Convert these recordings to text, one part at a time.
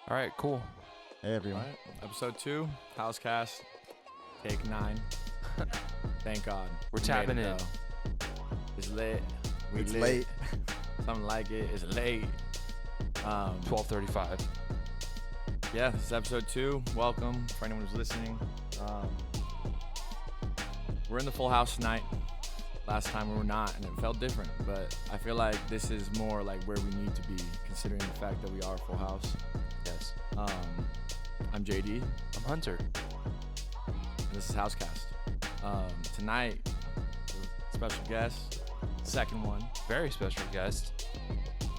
All right, cool. Hey, everyone. All right. Episode 2, HAUSCAST, take 9. Thank God. We're We tapping made it, in. though. It's lit. It's lit. late. Something like it. It's late. 12:35. Yeah, this is episode 2. Welcome for anyone who's listening. We're in the full house tonight. Last time we were not, and it felt different. But I feel like this is more like where we need to be, considering the fact that we are full house. Yes. I'm JD. I'm Hunter. And this is HAUSCAST. Tonight, special guest, second one, Very special guest.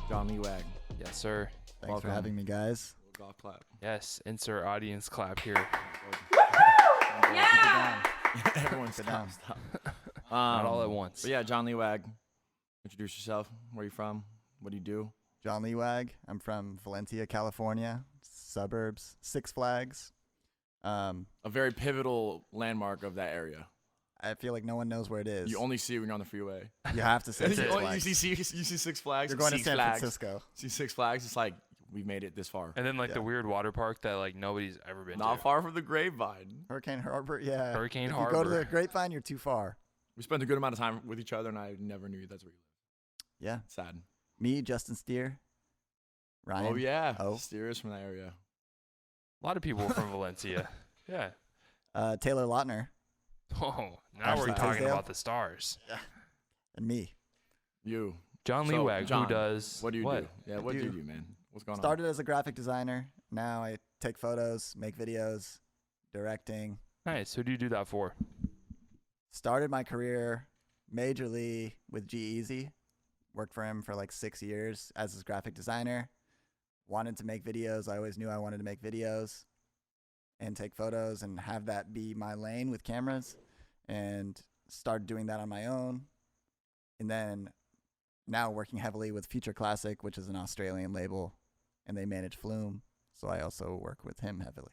John Liwag. Yes, sir. Thanks Welcome. for having me, guys. Golf clap. Yes. Insert audience clap here. Yeah. Everyone Sit stop, down. stop. Not all at once. But yeah, John Liwag. Introduce yourself. Where are you from? What do you do? John Liwag. I'm from Valencia, California. Suburbs. Six Flags. A very pivotal landmark of that area. I feel like no one knows where it is. You only see it when you're on the freeway. You have to say That's Six it. Flags. You see Six Flags. You're going to Six San Flags. Francisco. See Six Flags. It's like we made it this far. And then like Yeah. the weird water park that like nobody's ever been Not to. far from the Grapevine. Hurricane Harbor. Yeah. Hurricane if Harbor. you go to the Grapevine, you're too far. We spent a good amount of time with each other, and I never knew that's where you lived. Yeah. Sad. Me, Justin Steer. Ryan. Oh yeah. Oh. Steers from that area. A lot of people from Valencia. Yeah. Taylor Lautner. Oh, now Ashley we're talking Tisdale. about the stars. And me. You. John So, Liwag, John, who does What do you what? do? Yeah, what do you do- do, man? What's going Started as a graphic designer. Now I take photos, make videos, directing. Nice. Who do you do that for? Started my career majorly with G-Eazy. Worked for him for like 6 years as his graphic designer. Wanted to make videos. I always knew I wanted to make videos and take photos and have that be my lane with cameras, and started doing that on my own. And then now working heavily with Future Classic, which is an Australian label, and they manage Flume. So I also work with him heavily.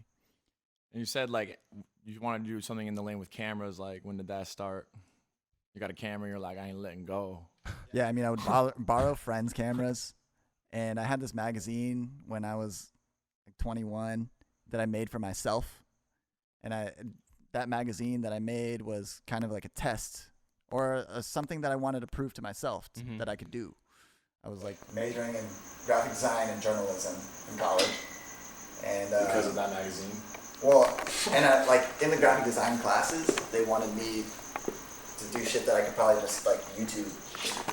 And you said like you wanted to do something in the lane with cameras. Like, when did that start? You got a camera, you're like, I ain't letting go. Yeah, I mean, I would borrow friends' cameras, and I had this magazine when I was like 21 that I made for myself, and that magazine that I made was kind of like a test or something that I wanted to prove to myself Mhm. that I could do. I was like majoring in graphic design and journalism in college, and Because of that magazine. well, and like in the graphic design classes, they wanted me to do shit that I could probably just like YouTube,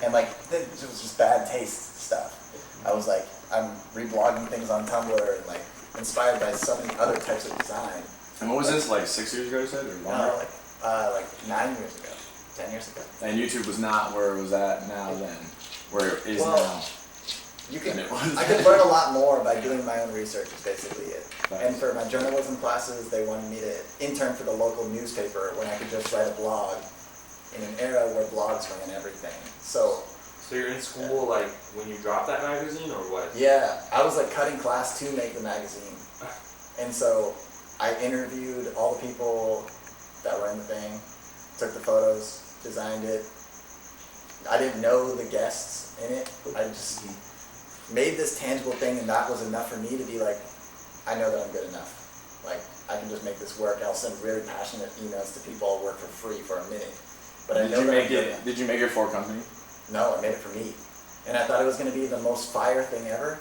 and like it was just bad taste stuff. I was like, I'm reblogging things on Tumblr and like inspired by so many other types of design. And what was this, like 6 years ago, you said, or longer? Like 9 years ago, 10 years ago. And YouTube was not where it was at now then, where it is Well, now. You can, And it was- I could learn a lot more by doing my own research. Is basically it. Nice. And for my journalism classes, they wanted me to intern for the local newspaper when I could just write a blog in an era where blogs ran everything. So So you're in school like when you dropped that magazine or what? yeah, I was like cutting class to make the magazine, and so I interviewed all the people that were in the thing, took the photos, designed it. I didn't know the guests in it. I just made this tangible thing, and that was enough for me to be like, I know that I'm good enough. Like, I can just make this work. I'll send really passionate emails to people. I'll work for free for a minute. But I Did know you that make I'm good it? enough. Did you make it for a company? No, I made it for me. And I thought it was going to be the most fire thing ever.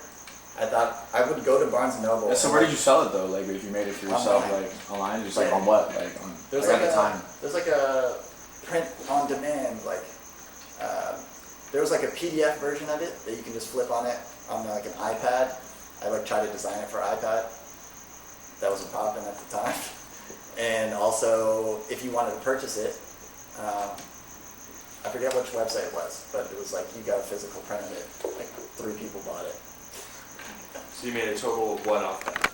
I thought I would go to Barnes & Noble. Yeah, so where did you sell it though? Like, if you made it for yourself, Online. like online, just like on what? Like on There's like like at the time. There's like a print on demand, like there was like a PDF version of it that you can just flip on it on like an iPad. I like tried to design it for iPad. That was a poppin' at the time. And also, if you wanted to purchase it, I forget which website it was, but it was like you got a physical print of it. Like 3 people bought it. So you made a total of what off that?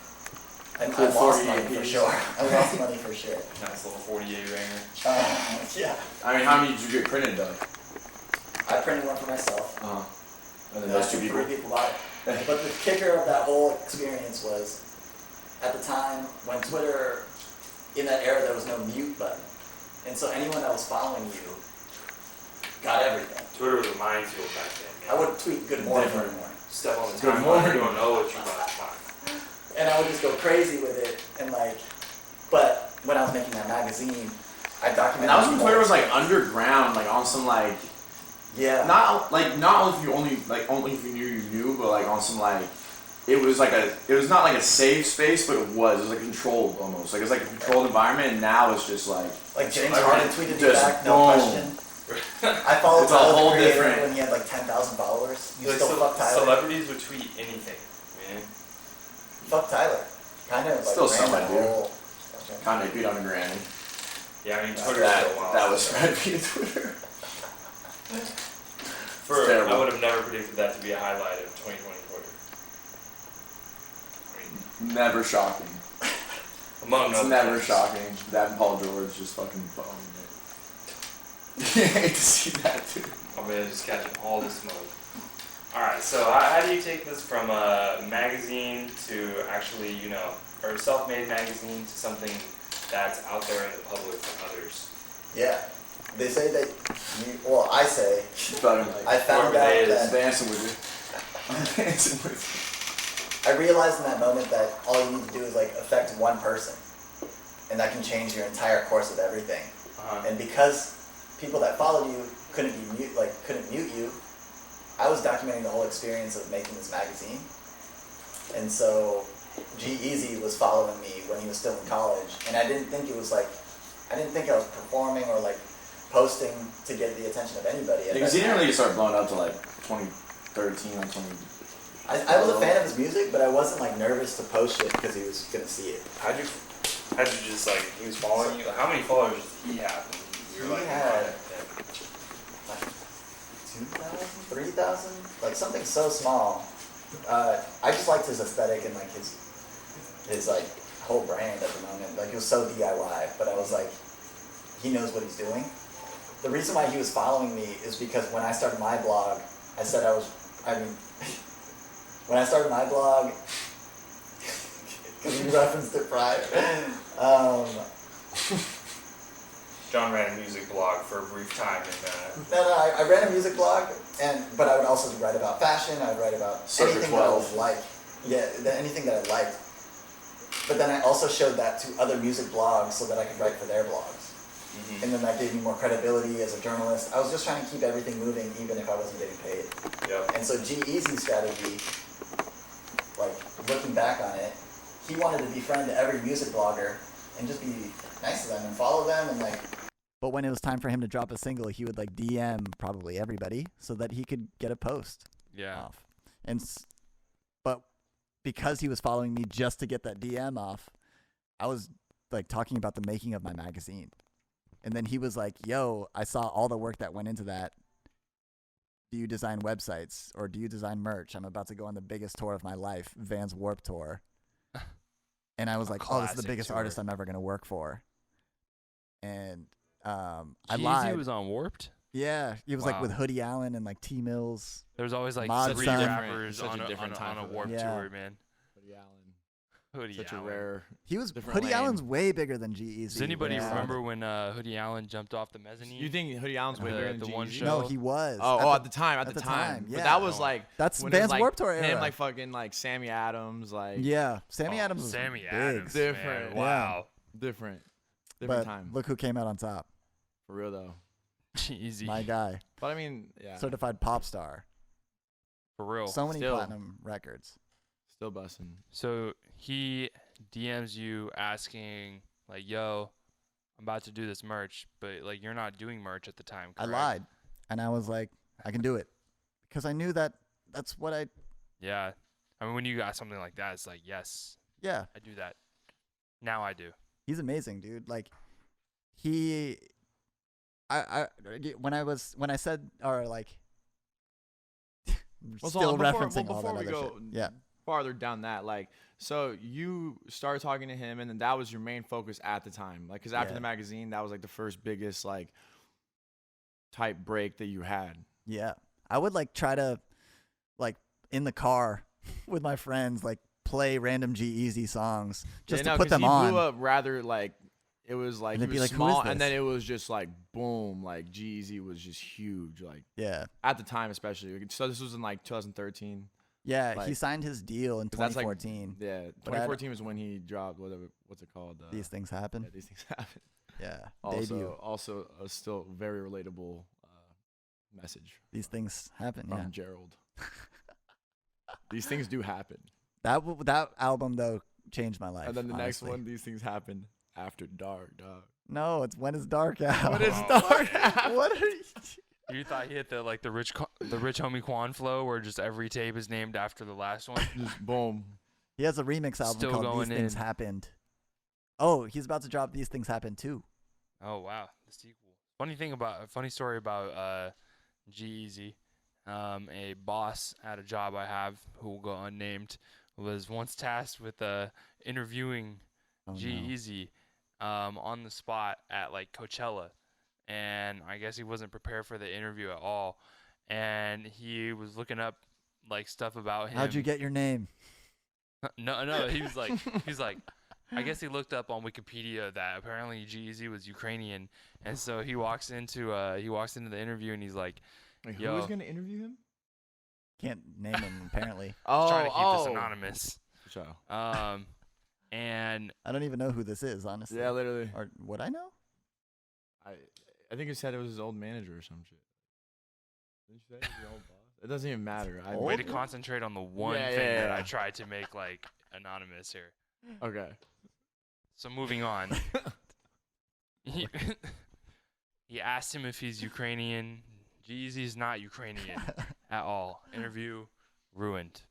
And Cool I lost 48 money for piece. sure. I lost money for sure. Nice little 48 ringer. Yeah. I mean, how many did you get printed though? I printed one for myself. And then those two people. 3 people bought it. But the kicker of that whole experience was, at the time when Twitter, in that era, there was no mute button, and so anyone that was following you got everything. Twitter was a minefield back then, man. I would tweet "Good morning" Different. every morning. Step on the Good timeline, morning. you don't know what you're about to find. and I would just go crazy with it, and like, but when I was making that magazine, I documented. And that was when Twitter was like underground, like on some like, yeah, not only if you knew, but like on some like, it was not like a safe space, but it was like controlled almost, like it's like a controlled environment, and now it's just like James Harden tweeted me just back, no question. I followed It's a Tyler, whole the creator, different- when he had like 10,000 followers. You Like, still fuck Tyler. celebrities would tweet anything, man. Fuck Tyler. Kind of like Still ran some I that do. whole. Kanye beat on a granny. Yeah, I mean, Twitter's still wild. That was Fred beat Twitter. For, terrible. I would have never predicted that to be a highlight of 2020 Twitter. I mean, Never shocking. among It's other never things. shocking. That and Paul George just fucking boning it. I hate to see that too. I'm gonna just catching all the smoke. Alright, so how do you take this from a magazine to actually, or a self-made magazine to something that's out there in the public for others? Yeah. They say that I say, But like, I found whoever out they is. that dancing with you. Dancing with I realized in that moment that all you need to do is like affect one person, and that can change your entire course of everything. And because people that followed you couldn't mute you, I was documenting the whole experience of making this magazine. And so G-Eazy was following me when he was still in college, and I didn't think I was performing or like posting to get the attention of anybody. you. Because he didn't really start blowing up to like 2013 or 20. I was a fan of his music, but I wasn't like nervous to post shit because he was gonna see it. How'd you just like, he was following you? Like, how many followers did he have? And you were He like, had- yeah. Like 2,000, 3,000, like something so small. I just liked his aesthetic and like his like whole brand at the moment. Like it was so DIY, but I was like, he knows what he's doing. The reason why he was following me is because when I started my blog, when I started my blog, because you referenced it prior, John ran a music blog for a brief time, and I ran a music blog, but I would also write about fashion. I would write about Circa anything that I 12. was like. Yeah, anything that I liked. But then I also showed that to other music blogs so that I could write for their blogs. Mm-hmm. And then that gave me more credibility as a journalist. I was just trying to keep everything moving even if I wasn't getting paid. Yep. And so G-Eazy's strategy, like looking back on it, he wanted to befriend every music blogger and just be nice to them and follow them and like. But when it was time for him to drop a single, he would like DM probably everybody so that he could get a post off. But because he was following me just to get that DM off, I was like talking about the making of my magazine. And then he was like, yo, I saw all the work that went into that. Do you design websites or do you design merch? I'm about to go on the biggest tour of my life, Vans Warped Tour. And I was like, oh, this is the Classic biggest tour. artist I'm ever going to work for. And I Jeezy lied. was on Warped. Yeah, he was like Wow. with Hoodie Allen and like T Mills. There's always like Mod three Sun. rappers Such a on different time a for that. Warped Yeah. tour, man. Hoodie Allen. Hoodie Such Allen. a rare. He was Different Hoodie lane. Allen's way bigger than G-Eazy. Does anybody Yeah. remember when Hoodie Allen jumped off the mezzanine? You think Hoodie Allen's way The- bigger than the one G-Eazy? show? No, he was. At the time. at the time, But yeah. that was like That's when it was, Vans like, Warped Tour him, era. like fucking like Sammy Adams, like Yeah, Sammy Adams was Sammy big. Adams. Different. Man. Wow. different But time. look who came out on top. For real though. Easy. My guy. But I mean, yeah. Certified pop star. For real. So many Still. platinum records. Still busting. So he DMs you asking like, "Yo, I'm about to do this merch, but like you're not doing merch at the time." I Correct? lied. And I was like, I can do it. Because I knew that that's what Yeah. I mean, when you got something like that, it's like, yes, yeah. I do that. Now I do. He's amazing, dude. Like when I said or like Well, still before referencing all that we other go shit. Yeah. farther down that, like, so you started talking to him, and then that was your main focus at the time, like, because after Yeah. the magazine, that was like the first biggest like type break that you had. Yeah. I would like try to like in the car with my friends like play random G-Eazy songs just to put them he on. blew up rather like it was like And he they'd be was like, "Who is small, and this?" then it was just like boom, like G-Eazy was just huge, like Yeah. at the time especially. So this was in like 2013. Yeah, he Like- signed his deal in 'Cause that's like- 2014. Yeah, But I- 2014 was when he dropped what's it called? These things happen. Yeah, these things happen. Yeah, Also, debut. also a still very relatable message These things happen. from Yeah, Gerald. These things do happen. that album though changed my life. And then the next honestly. one, these things happen after dark, dog. No, it's When It's Dark Out. When it's Oh, dark man. out. What are you? You thought he hit the rich homie Quan flow, where just every tape is named after the last one. Just boom. He has a remix album Still called going These Things in. Happened. Oh, he's about to drop These Things Happened too. Oh wow, the sequel. Funny story about G-Eazy. A boss at a job I have, who will go unnamed, was once tasked with interviewing Oh, no. G-Eazy on the spot at like Coachella, and I guess he wasn't prepared for the interview at all, and he was looking up like stuff about him. How'd you get your name? No, he was like I guess he looked up on Wikipedia that apparently G-Eazy was Ukrainian, and so he walks into the interview and he's like, Wait, who Yo. was gonna interview him? Can't name him apparently. Oh, trying to keep this anonymous. So, And I don't even know who this is, honestly. yeah, literally. Or would I know? I think he said it was his old manager or some shit. Didn't you say it was your old boss? It doesn't even matter. way to Old? concentrate on the one Yeah, thing yeah, that I yeah. tried to make like anonymous here. Okay. So moving on. he, he asked him if he's Ukrainian. G-Eazy's not Ukrainian at all. Interview ruined.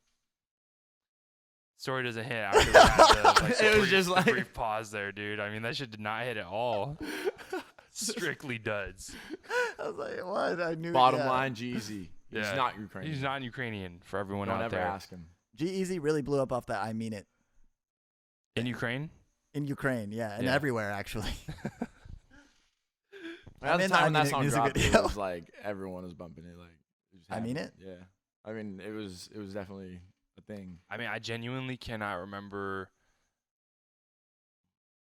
Story doesn't hit after that. It was just like- brief pause there, dude. I mean, that shit did not hit at all. Strictly duds. I was like, what? I knew. Bottom yeah. line, Jeezy. He's Yeah. not Ukrainian. He's not Ukrainian for everyone Don't out ever there. ask him. G-Eazy really blew up off that I Mean It In Ukraine? in Ukraine, yeah, and Yeah. everywhere actually. At I'm the in time when I that Mean It song music dropped, it video. was like everyone was bumping it. Like, it just I Mean happened. It? Yeah. I mean, it was definitely a thing. I mean, I genuinely cannot remember.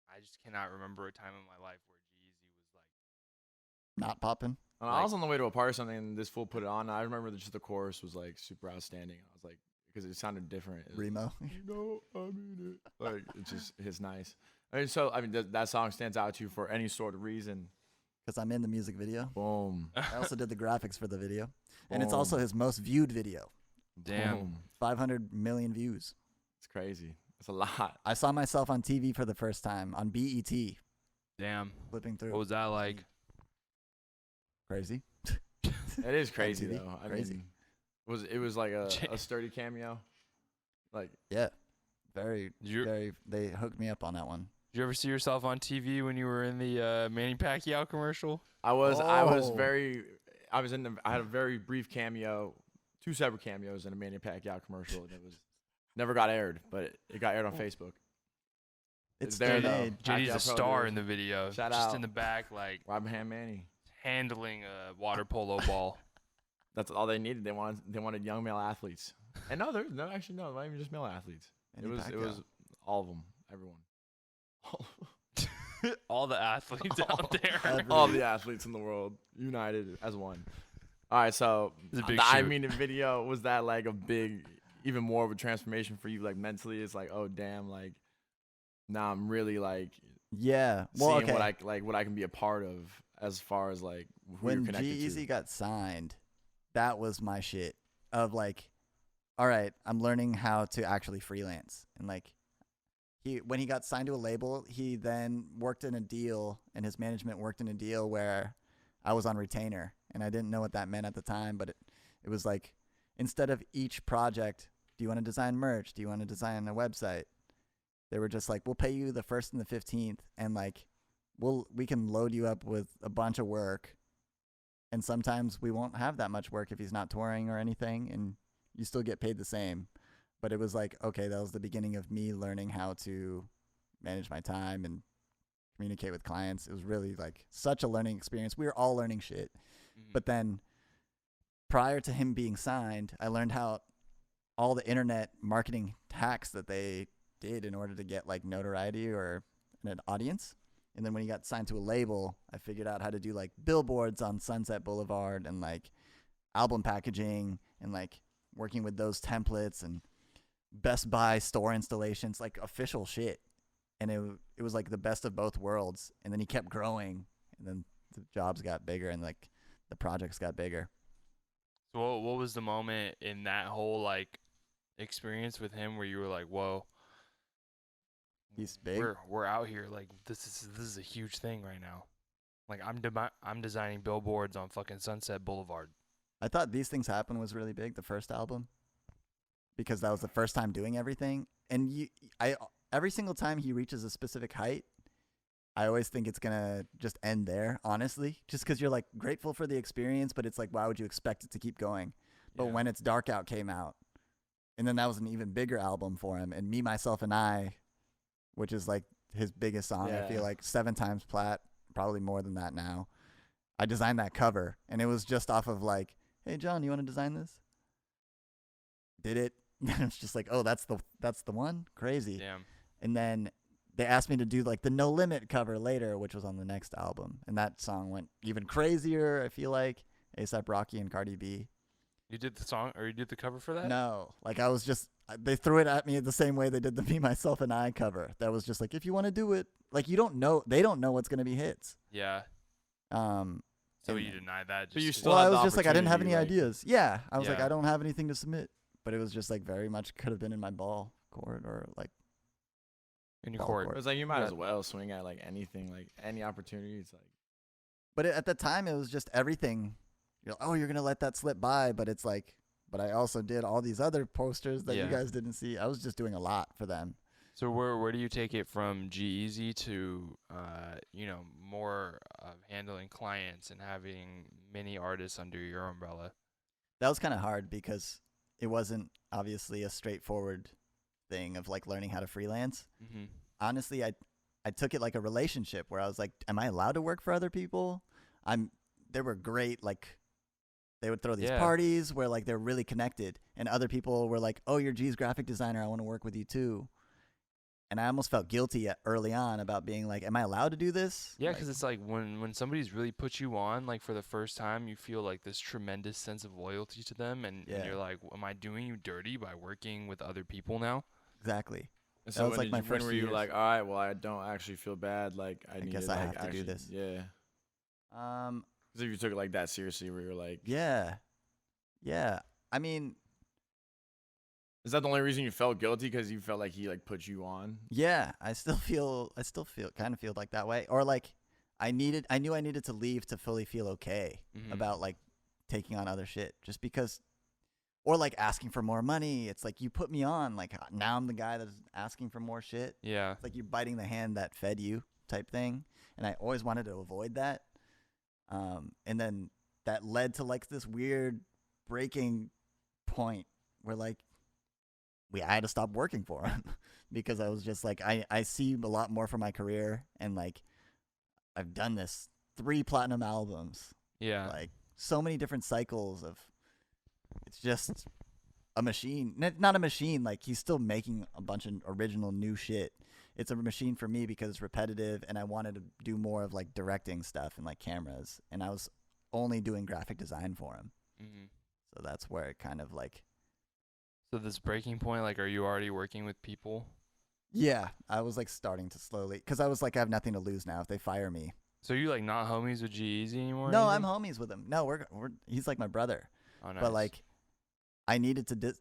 I just cannot remember a time in my life where G-Eazy was like, Not popping. And I was on the way to a party or something, and this fool put it on. And I remember that just the chorus was like super outstanding. I was like, because it sounded different. It was Remo. I mean it. Like, it's nice. I mean, so that song stands out to you for any sort of reason. Because I'm in the music video. Boom. I also did the graphics for the video. And it's Boom. also his most viewed video. damn. Boom. 500 million views. It's crazy. It's a lot. I saw myself on TV for the first time on BET, Damn. flipping through. What was that like? Crazy. It is crazy TV. though. I Crazy. mean, it was like a sturdy cameo. Like, Yeah. Very, Did you, very, they hooked me up on that one. did you ever see yourself on TV when you were in the Manny Pacquiao commercial? I was Oh. I had a very brief cameo, 2 separate cameos in a Manny Pacquiao commercial, and it was never got aired, but it got aired on Facebook. It's there, still though. made. JD's a Pacquiao Pro star Days. in the video. Shout just out. in the back, like Robin Hand Manny. handling a water polo ball. That's all they needed. They wanted young male athletes. And no, actually no, not even just male athletes. Manny It Pacquiao. was all of them, everyone. All the athletes out there. Every- All the athletes in the world united as one. All right, so It's a big the I shoot. Mean It video, was that like a big, even more of a transformation for you, like mentally? It's like, oh damn, like now I'm really like Yeah. Well, seeing okay. what I can be a part of as far as like who you're When connected G-Eazy to. got signed, that was my shit. Of like, all right, I'm learning how to actually freelance. And like, when he got signed to a label, he then worked in a deal, and his management worked in a deal where I was on retainer, and I didn't know what that meant at the time, but it was like, instead of each project, do you want to design merch? Do you want to design a website? They were just like, we'll pay you the 1st and the 15th, and like, we can load you up with a bunch of work, and sometimes we won't have that much work if he's not touring or anything, and you still get paid the same. But it was like, okay, that was the beginning of me learning how to manage my time and communicate with clients. It was really like such a learning experience. We were all learning shit. Mhm. But then prior to him being signed, I learned how all the internet marketing hacks that they did in order to get like notoriety or an audience. And then when he got signed to a label, I figured out how to do like billboards on Sunset Boulevard and like album packaging and like working with those templates and Best Buy store installations, like official shit. And it was like the best of both worlds. And then he kept growing, and then the jobs got bigger and like the projects got bigger. So what was the moment in that whole like experience with him where you were like, whoa, He's big. we're out here, like this is a huge thing right now. Like I'm designing billboards on fucking Sunset Boulevard. I thought These Things Happen was really big, the first album, because that was the first time doing everything. And every single time he reaches a specific height, I always think it's gonna just end there, honestly, just because you're like grateful for the experience, but it's like, why would you expect it to keep going? But Yeah. when It's Dark Out came out, and then that was an even bigger album for him, and Me, Myself, and I, which is like his biggest song, I feel Yeah. like 7 times plat, probably more than that now. I designed that cover, and it was just off of like, hey John, you want to design this? Did it? And it's just like, oh, that's the one, crazy. Damn. And then they asked me to do like the No Limit cover later, which was on the next album, and that song went even crazier. I feel like A$AP Rocky and Cardi B. You did the song or you did the cover for that? No, like I was just, they threw it at me the same way they did the Me, Myself, and I cover. That was just like, if you want to do it, like you don't know, they don't know what's gonna be hits. Yeah. So and- you denied that. But you just still well, I had was the just like, I didn't have any opportunity, like- ideas. Yeah, I was like, Yeah. I don't have anything to submit, but it was just like very much could have been in my ball court or like in your ball court. court. It was like you might Yeah. as well swing at like anything, like any opportunity. It's like But at the time, it was just everything. You're like, oh, you're gonna let that slip by, but it's like, but I also did all these other posters that you Yeah. guys didn't see. I was just doing a lot for them. So where do you take it from G-Eazy to more of handling clients and having many artists under your umbrella? That was kind of hard because it wasn't obviously a straightforward thing of like learning how to freelance. Mm-hmm. Honestly, I took it like a relationship where I was like, am I allowed to work for other people? They were great. Like they would throw these Yeah. parties where like they're really connected, and other people were like, oh, you're G's graphic designer, I want to work with you too. And I almost felt guilty early on about being like, am I allowed to do this? Yeah, Like, because it's like when somebody's really put you on, like for the first time, you feel like this tremendous sense of loyalty to them, and Yeah. you're like, am I doing you dirty by working with other people now? exactly. And That so was when like my when first were few you years. like, all right, well, I don't actually feel bad. Like I need guess to, I like, have to do actually, this. Yeah. Um, Because if you took it like that seriously, where you're like, yeah. I mean, is that the only reason you felt guilty? Because you felt like he like put you on? yeah, I still feel kind of feel like that way. Or like I knew I needed to leave to fully feel okay Mhm. about like taking on other shit just because, or like asking for more money. It's like you put me on, like now I'm the guy that's asking for more shit. Yeah. It's like you're biting the hand that fed you type thing. And I always wanted to avoid that. And then that led to like this weird breaking point where like I had to stop working for him because I was just like, I see a lot more for my career, and like I've done this 3 platinum albums, Yeah. like so many different cycles of, it's just a machine. Not a machine, like he's still making a bunch of original new shit. It's a machine for me because it's repetitive, and I wanted to do more of like directing stuff and like cameras, and I was only doing graphic design for him. Mm-hmm. So that's where it kind of like, So this breaking point, like, are you already working with people? yeah, I was like starting to slowly, because I was like, I have nothing to lose now if they fire me. So you like not homies with G-Eazy anymore? or No, I'm anything? homies with him. No, we're he's like my brother. Oh, nice. But like, I needed to.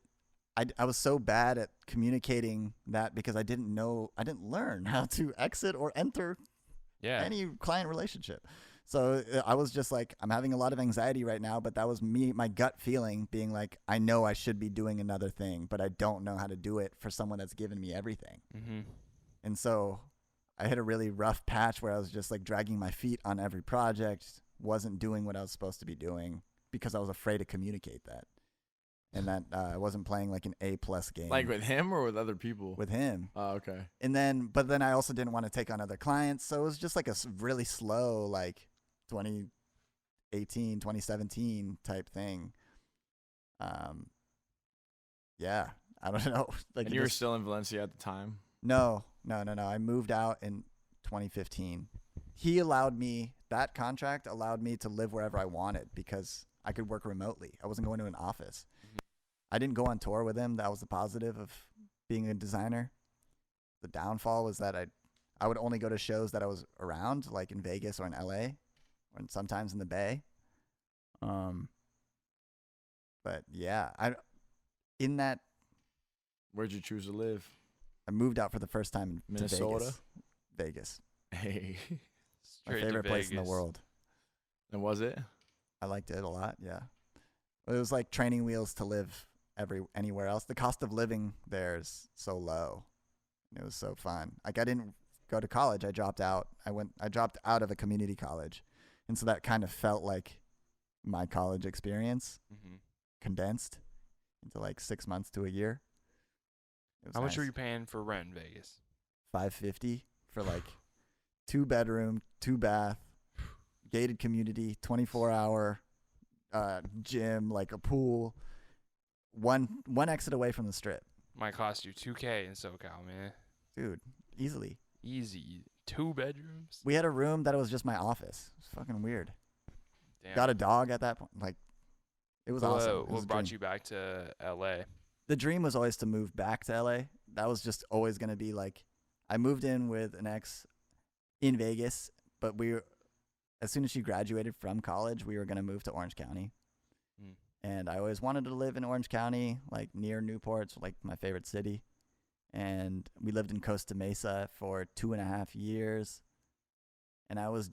I was so bad at communicating that because I didn't learn how to exit or enter yeah. any client relationship. So I was just like, I'm having a lot of anxiety right now, but that was me, my gut feeling being like, I know I should be doing another thing, but I don't know how to do it for someone that's given me everything. Mm-hmm. And so I hit a really rough patch where I was just like dragging my feet on every project, wasn't doing what I was supposed to be doing because I was afraid to communicate that. And that I wasn't playing like an A+ game. Like with him or with other people? with him. Oh, okay. And then, but then I also didn't want to take on other clients. So it was just like a really slow, like 2018, 2017 type thing. Yeah, I don't know. Like And you were still in Valencia at the time? No. I moved out in 2015. That contract allowed me to live wherever I wanted because I could work remotely. I wasn't going to an office. I didn't go on tour with him. That was the positive of being a designer. The downfall was that I would only go to shows that I was around, like in Vegas or in LA, or sometimes in the Bay. But yeah, in that Where'd you choose to live? I moved out for the first time to Minnesota? Vegas. Hey. My Straight to favorite place in the Vegas. world. And was it? I liked it a lot. Yeah, it was like training wheels to live anywhere else. The cost of living there is so low. It was so fun. Like I didn't go to college. I dropped out. I dropped out of a community college, and so that kind of felt like my college experience Mm-hmm. condensed into like 6 months to a year. It was How much nice. were you paying for rent in Vegas? $550 for like 2-bedroom, 2-bath, gated community, 24-hour gym, like a pool, one exit away from the strip. Might cost you $2K in SoCal, man. Dude, easily. Easy. 2 bedrooms. We had a room that was just my office. It's fucking weird. Damn. Got a dog at that point. Like, it was awesome. It was What a brought dream. you back to LA? The dream was always to move back to LA. That was just always going to be like, I moved in with an ex in Vegas, but as soon as she graduated from college, we were going to move to Orange County. Mm. And I always wanted to live in Orange County, like near Newport's, like my favorite city. And we lived in Costa Mesa for 2.5 years. And I was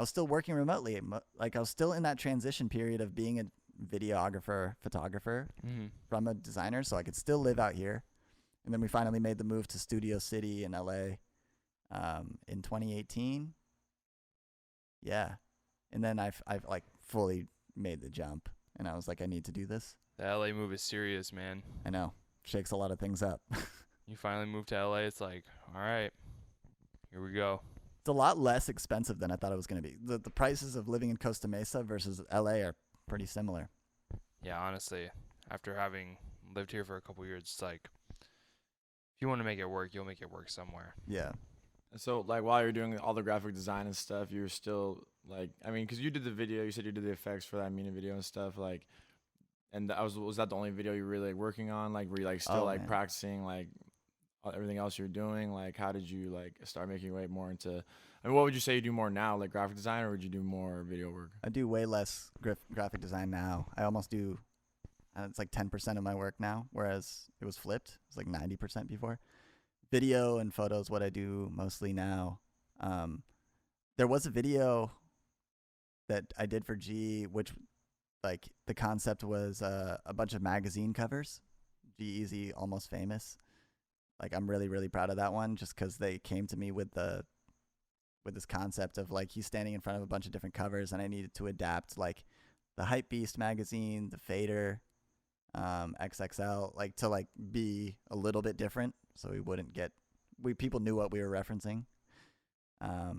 still working remotely. Like I was still in that transition period of being a videographer, photographer Mm-hmm. from a designer, so I could still live out here. And then we finally made the move to Studio City in LA in 2018. Yeah. And then I've like fully made the jump, and I was like, I need to do this. The LA move is serious, man. I know. Shakes a lot of things up. You finally moved to LA. It's like, all right, here we go. It's a lot less expensive than I thought it was going to be. The prices of living in Costa Mesa versus LA are pretty similar. Yeah, honestly, after having lived here for a couple years, it's like, if you want to make it work, you'll make it work somewhere. Yeah. So, like, while you're doing all the graphic design and stuff, you're still, like, I mean, because you did the video, you said you did the effects for that Mina video and stuff, like, and was that the only video you were really, like, working on? Like, were you, like, still, Oh, like, man. practicing, like, everything else you're doing? Like, how did you, like, start making your way more into, I mean, what would you say you do more now, like, graphic design, or would you do more video work? I do way less graphic design now. I almost do, it's like 10% of my work now, whereas it was flipped. It was like 90% before. Video and photos, what I do mostly now. There was a video that I did for G, which, like, the concept was a bunch of magazine covers. G-Eazy, Almost Famous. Like, I'm really, really proud of that one, just because they came to me with this concept of, like, he's standing in front of a bunch of different covers, and I needed to adapt, like, the Hype Beast magazine, the Fader, XXL, like, to, like, be a little bit different, so we wouldn't get people knew what we were referencing.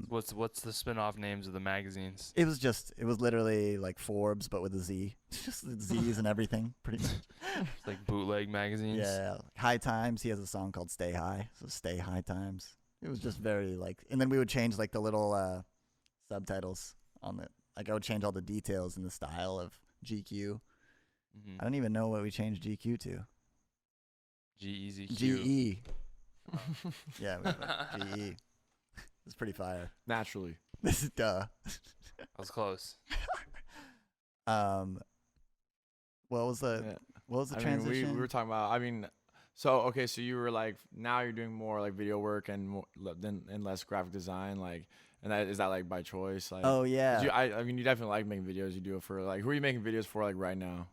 What's the spin-off names of the magazines? It was literally like Forbes, but with a Z. Just the Z's and everything, pretty much. It's like bootleg magazines. Yeah. High Times, he has a song called Stay High, so Stay High Times. It was just very, like, and then we would change, like, the little subtitles on it. Like, I would change all the details in the style of GQ. Mm-hmm. I don't even know what we changed GQ to. G-Eazy Q. GE. Yeah, we went GE. It's pretty fire. Naturally. This is duh. I was close. What was the Yeah. what was the I mean, transition? we were talking about, I mean, so, okay, so you were, like, now you're doing more, like, video work and more, and less graphic design, like, and is that, like, by choice? Like, Oh yeah, I mean, you definitely like making videos. You do it for, like, who are you making videos for, like, right now?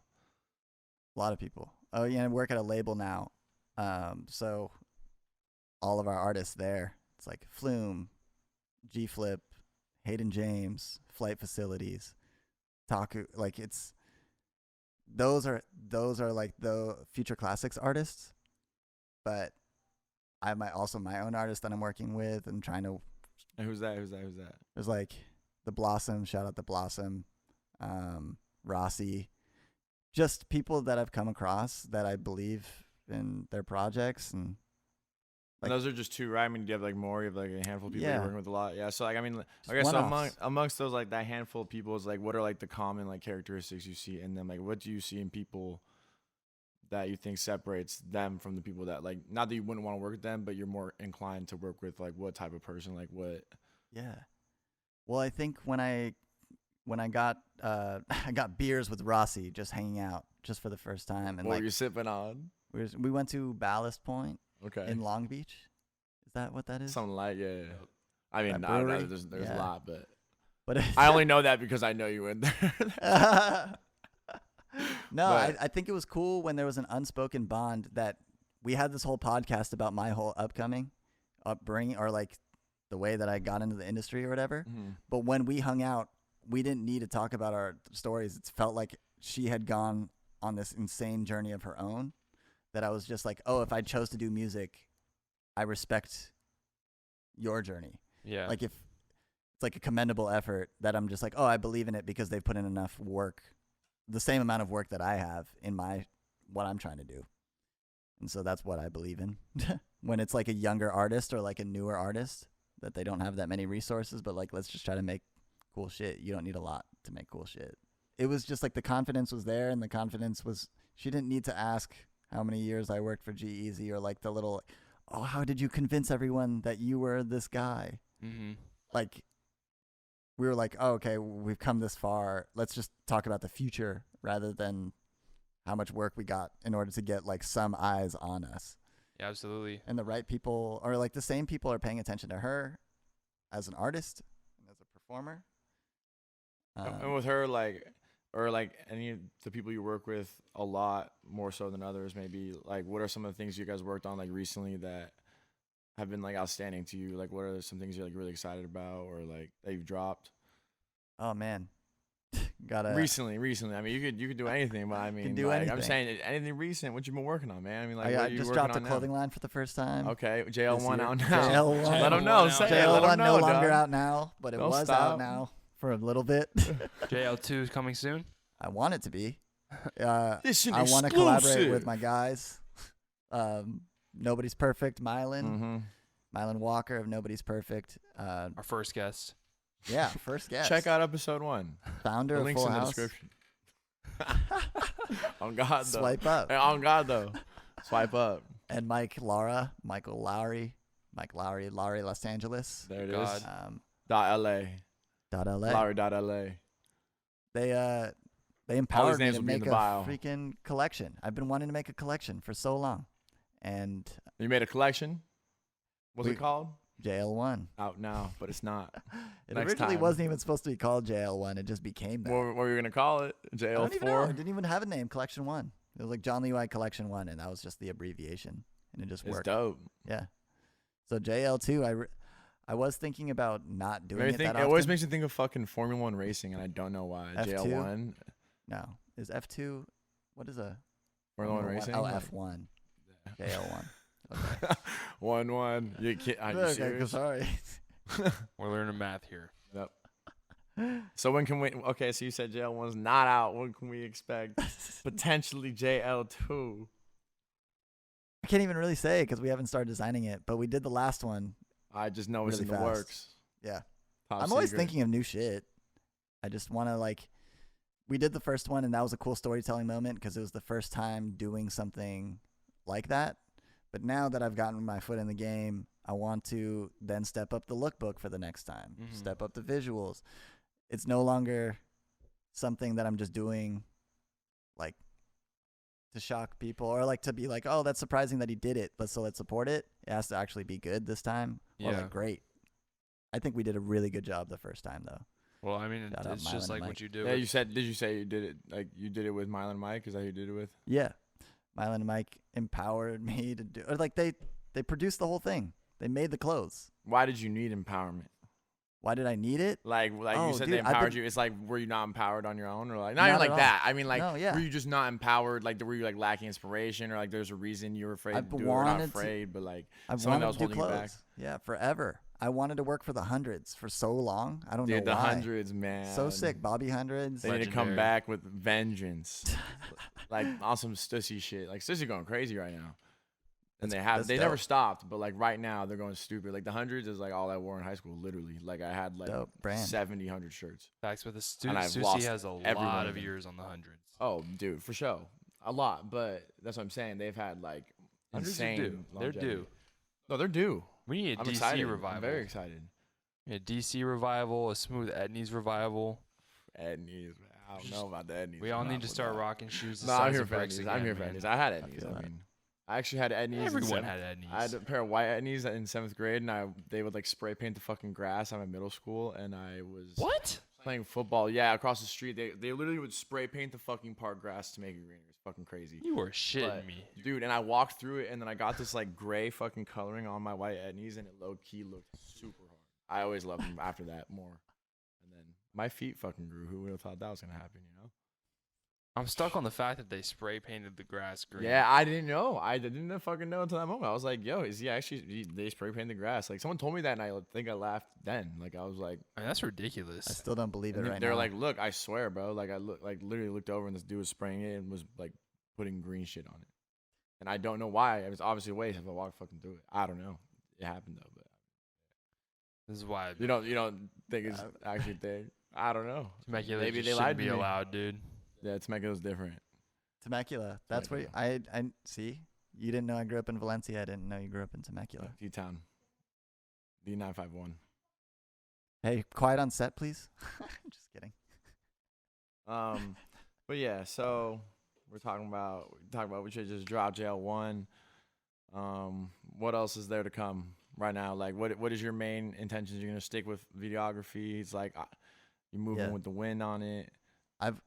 a lot of people. Oh yeah, I work at a label now. So all of our artists there. It's like Flume, G Flip, Hayden James, Flight Facilities, Taku. Like, it's those are like the Future Classics artists. But I have my own artist that I'm working with and trying to. And who's that? There's like the Blossom. Shout out the Blossom, Rossi. Just people that I've come across that I believe in their projects, and And those are just two, right? I mean, do you have, like, more? You have, like, a handful of people Yeah. you're working with a lot? Yeah, so, like, I mean, just I guess so one-offs. amongst those, like, that handful of people is, like, what are, like, the common, like, characteristics you see in them? Like, what do you see in people that you think separates them from the people that like, not that you wouldn't want to work with them, but you're more inclined to work with like what type of person, like what? Yeah. Well, I think when I got I got beers with Rossi, just hanging out just for the first time, and What like were you sipping on? we went to Ballast Point Okay. in Long Beach. Is that what that is? Something like, yeah. I mean, That I don't know, brewery? there's Yeah. a lot, but But I only know that because I know you in there. no, But- I think it was cool when there was an unspoken bond that we had this whole podcast about my whole upbringing, or like the way that I got into the industry or whatever. Mhm. But when we hung out, we didn't need to talk about our stories. It felt like she had gone on this insane journey of her own, that I was just like, oh, if I chose to do music, I respect your journey. Yeah. Like if it's like a commendable effort, that I'm just like, oh, I believe in it because they've put in enough work, the same amount of work that I have in what I'm trying to do. And so that's what I believe in. When it's like a younger artist or like a newer artist, that they don't have that many resources, but like, let's just try to make cool shit. You don't need a lot to make cool shit. It was just like the confidence was there, and the confidence was, she didn't need to ask how many years I worked for G-Eazy, or like the little, oh, how did you convince everyone that you were this guy? Mm-hmm. Like, we were like, oh, okay, we've come this far. Let's just talk about the future rather than how much work we got in order to get like some eyes on us. Yeah, absolutely. And the right people, or like the same people, are paying attention to her as an artist and as a performer. And with her, like, or like any of the people you work with a lot more so than others, maybe, like, what are some of the things you guys worked on like recently that have been like outstanding to you? Like, what are some things you're like really excited about, or like that you've dropped Oh man, gotta recently? I mean, you could do anything, but I mean, do like, I'm anything. saying anything recent. What you been working on, man? I mean, like, I what are you just working dropped a on now? clothing line for the first time. Okay, JL1 year. out now. JL1. Let them know. JL1 Say out it. now. Let them JL1 know, no longer dog. out now, but it Don't was stop. out now for a little bit. JL2 is coming soon. I want it to be. This an I want to collaborate exclusive. with my guys. Nobody's Perfect, Mylen. Mm-hmm. Mylen Walker of Nobody's Perfect. Our first guest. Yeah, first guest. Check out episode 1. Founder The of link's Full in the House. description. On God, though. Swipe up. Hey, on God, though. Swipe up. And Michael Lowry, Lowry Los Angeles. There it God. is. Um, .la. .la. Lowry.la. They empowered me names to will be in make the a bio. freaking collection. I've been wanting to make a collection for so long, and You made a collection? What's We- it called? JL1. Out now, but it's not. It Next originally time. wasn't even supposed to be called JL1. It just became that. What were you going to call it? I don't even know. It JL4? didn't even have a name. Collection 1. It was like John Liwag Collection 1, and that was just the abbreviation, and it just It's worked. dope. Yeah. So JL2, I was thinking about not doing It, it that often. always makes me think of fucking Formula 1 racing, and I don't know why. F2? JL1. No. Is F2, what is a Formula 1 racing? Oh, Like- F1. JL1. Okay. 1-1. You are you Okay, serious? sorry. We're learning math here. Yep. So when can we? Okay, so you said JL1's not out. When can we expect potentially JL2? I can't even really say because we haven't started designing it, but we did the last one. I just know it's Really in the fast. works. Yeah. Top I'm always secret. thinking of new shit. I just want to we did the first one, and that was a cool storytelling moment because it was the first time doing something like that. But now that I've gotten my foot in the game, I want to then step up the lookbook for the next time, Mhm. step up the visuals. It's no longer something that I'm just doing like to shock people or like to be like, oh, that's surprising that he did it. Let's support it. It has to actually be good this time. Or Yeah. like great. I think we did a really good job the first time though. Well, I mean, Shout out it's Mylen just and like Mike. what you do. Yeah, with- you said. Did you say you did it? Like you did it with Mylen and Mike? Is that who you did it with? Yeah. Mylen and Mike empowered me to do, or like they produced the whole thing. They made the clothes. Why did you need empowerment? Why did I need it? Like Oh, you said, dude, they I've empowered been- you. It's like, were you not empowered on your own, or like Not not even at like all. that? I mean, like, No, yeah. were you just not empowered? Like, were you like lacking inspiration, or like there's a reason you were afraid I've to do it, or not wanted to- afraid, but like I've something wanted that was to do holding you back. clothes. Yeah, forever. I wanted to work for the Hundreds for so long. I don't Dude, know the why. hundreds, man. So sick. Bobby Hundreds. They need to come Legendary. back with vengeance, like on some Stussy shit. Like Stussy going crazy right now, and That's they never dope. stopped. But like right now, they're going stupid. Like the hundreds is like all I wore in high school. Literally, like I had like Dope brand. 70, 100 shirts. Facts with the And I've Susie lost has a every one lot of of them. years on the hundreds. Oh, dude, for sure. a lot, but that's what I'm saying. They've had like Hundreds are insane. due. They're longevity. due. No, they're due. We need a I'm DC excited. revival. I'm very excited. A DC revival, a Smooth Edney's revival. Edneys. I don't know about the Edneys. We all need to With start that. rocking shoes the No, I'm size here of for bricks Edneys. again, I'm here for man. Edneys. I had Edneys. feel I that. mean, I actually had Edneys. Everyone had Edneys. I had a pair of white Edneys in 7th grade, and they would like spray paint the fucking grass at my middle school, and I was What? playing football. Yeah, across the street, they literally would spray paint the fucking park grass to make it green. It was fucking crazy. You were shitting But, me. dude. And I walked through it, and then I got this like gray fucking coloring on my white Edneys, and it low key looked super hard. I always loved them after that more. And then my feet fucking grew. Who would have thought that was gonna happen? You know? I'm stuck on the fact that they spray painted the grass green. Yeah, I didn't know. I didn't fucking know until that moment. I was like, yo, is he actually? They spray painted the grass. Like someone told me that, and I think I laughed then. Like I was like, I mean, that's ridiculous. I still don't believe it and right they're now. like, look, I swear, bro. Like I literally looked over, and this dude was spraying it and was like putting green shit on it. And I don't know why. It was obviously a waste if I walked fucking through it. I don't know. It happened though, but This is why you don't think it's actually a thing. I don't know. Temecula Maybe just they shouldn't lied to be me. allowed, dude. Yeah, Temecula's different. Temecula. That's where I see. You didn't know I grew up in Valencia. I didn't know you grew up in Temecula. D-Town. D951. Hey, quiet on set, please. Just kidding. But yeah, so we're talking about we should just drop JL1. What else is there to come right now? Like what is your main intentions? You're gonna stick with videography? It's like you're moving with the wind on it. I've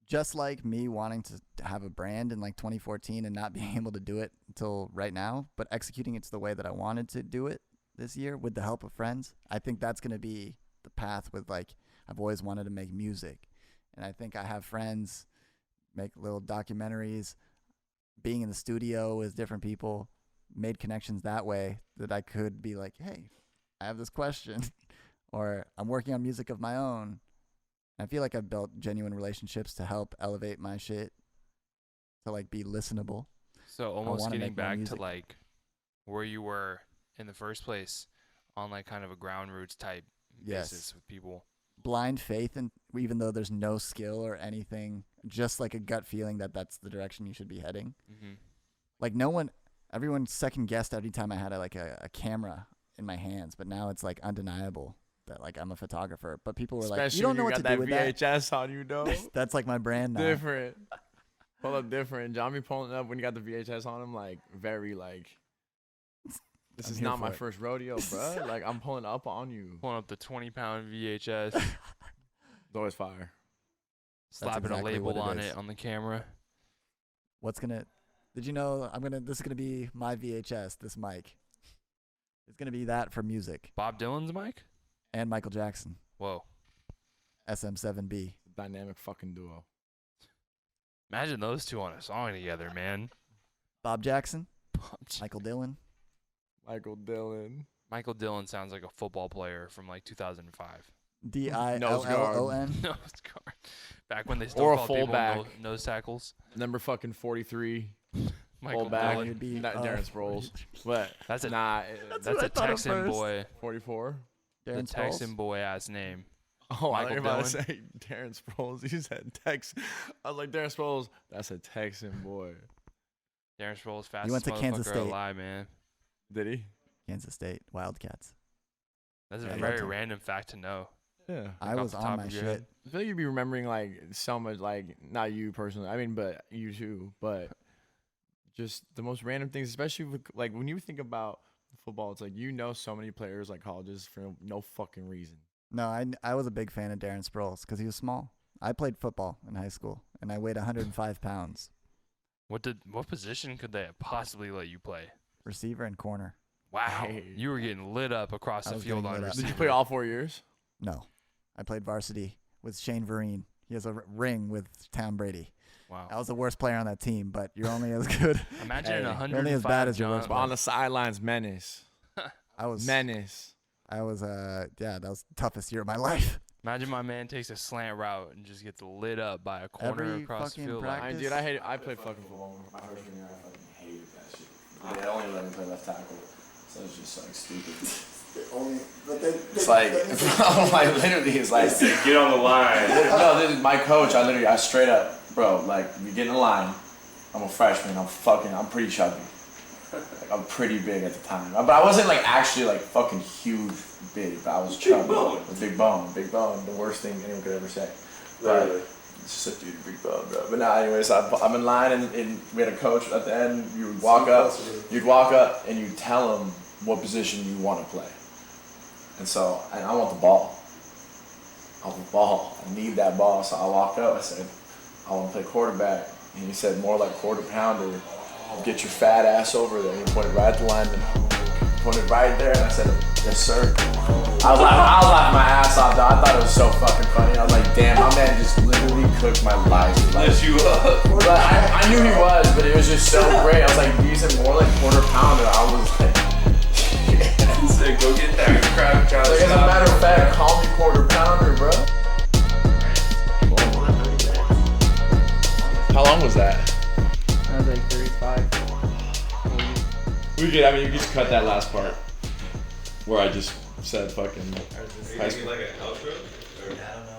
just like me wanting to have a brand in like 2014 and not being able to do it until right now, but executing it the way that I wanted to do it this year with the help of friends. I think that's going to be the path with like, I've always wanted to make music. And I think I have friends make little documentaries, being in the studio with different people, made connections that way that I could be like, hey, I have this question or I'm working on music of my own. I feel like I've built genuine relationships to help elevate my shit to like be listenable. So almost wanna getting make more back to music. like where you were in the first place on like kind of a ground roots type Yes. basis with people. Blind faith, and even though there's no skill or anything, just like a gut feeling that that's the direction you should be heading. Mm-hmm. Like everyone second guessed every time I had a camera in my hands, but now it's like undeniable that like I'm a photographer. But people were like, you don't know what to do with that. VHS on you, though. That's like my brand now. Different. Pull up different. John be pulling up when you got the VHS on him, like very like. This I'm is here not for my it. first rodeo, bro. Like I'm pulling up on you. Pulling up the 20-pound VHS, It's always fire. slapping exactly a label what it on is. it on the camera. Did you know this is gonna be my VHS, this mic. It's gonna be that for music. Bob Dylan's mic? And Michael Jackson, Whoa. SM7B. Dynamic fucking duo. Imagine those two on a song together, man. Bob Jackson, Michael Dillon. Michael Dillon. Michael Dillon sounds like a football player from like 2005. Dillon. Nose guard. Back when they still Or a called people fullback. nose tackles. Number fucking 43. Michael Fullback. Dillon. It'd be, Not Darren Sproles. But That's a nah. that's what I a thought at Texan first. boy. 44. The Darren Texan Sproles? boy ass name. Oh, I Michael thought you were about to Dillon? say Darren Sproles. You said Tex. I was like, Darren Sproles. That's a Texan boy. Darren Sproles, fastest went to Kansas motherfucker State. alive, man. Did he? Kansas State Wildcats. That's Yeah, a I very loved him. random fact to know. Yeah. I off was the on top my of your shit. head. I feel like you'd be remembering like so much, like not you personally. I mean, but you too. But just the most random things, especially with, like when you think about football, it's like you know so many players like colleges for no fucking reason. No, I was a big fan of Darren Sproles because he was small. I played football in high school, and I weighed 105 pounds. What position could they have possibly let you play? Receiver and corner. Wow, Hey. you were getting lit up across I the was field getting on lit up. Did receiver. you play all 4 years? No, I played varsity with Shane Vereen. He has a ring with Tom Brady. I Wow. was the worst player on that team, but you're only as good. Imagine Hey, an you're 105 only as bad as your John. worst But on the sidelines, menace. I was Menace. that was the toughest year of my life. Imagine my man takes a slant route and just gets lit up by a corner Every across the fucking field. practice. Dude, I played fucking football my freshman year. I fucking hated that shit. They only let me play left tackle, so it's just like stupid. It's like, like literally, it's like Get on the line. no. This is my coach. I straight up bro, like you get in the line. I'm a freshman. I'm pretty chubby. Like, I'm pretty big at the time, but I wasn't like actually like fucking huge big. But I was chubby. Big bone. The worst thing anyone could ever say. But it's just a dude, big bone, bro. But now, anyways, I'm in line, and we had a coach at the end. You'd walk up and you tell him what position you want to play. And I want the ball. I need that ball. So I walked up. I said, I want to play quarterback. And he said, more like quarter pounder. Get your fat ass over there. And he pointed right at the lineman. Pointed right there, and I said, yes, sir. I was laughing my ass off, though. I thought it was so fucking funny. I was like, damn, my man just literally cooked my life. Lift you up. But I knew he was, but it was just so great. I was like, you said more like quarter pounder. I was like, He said, go get that crab chop. like, as a matter of fact, call me quarter pounder, bro. How long was that? I was like 35. We could, I mean, you could just cut that last part where I just said fucking. Are you making like an outro? Or? I don't know.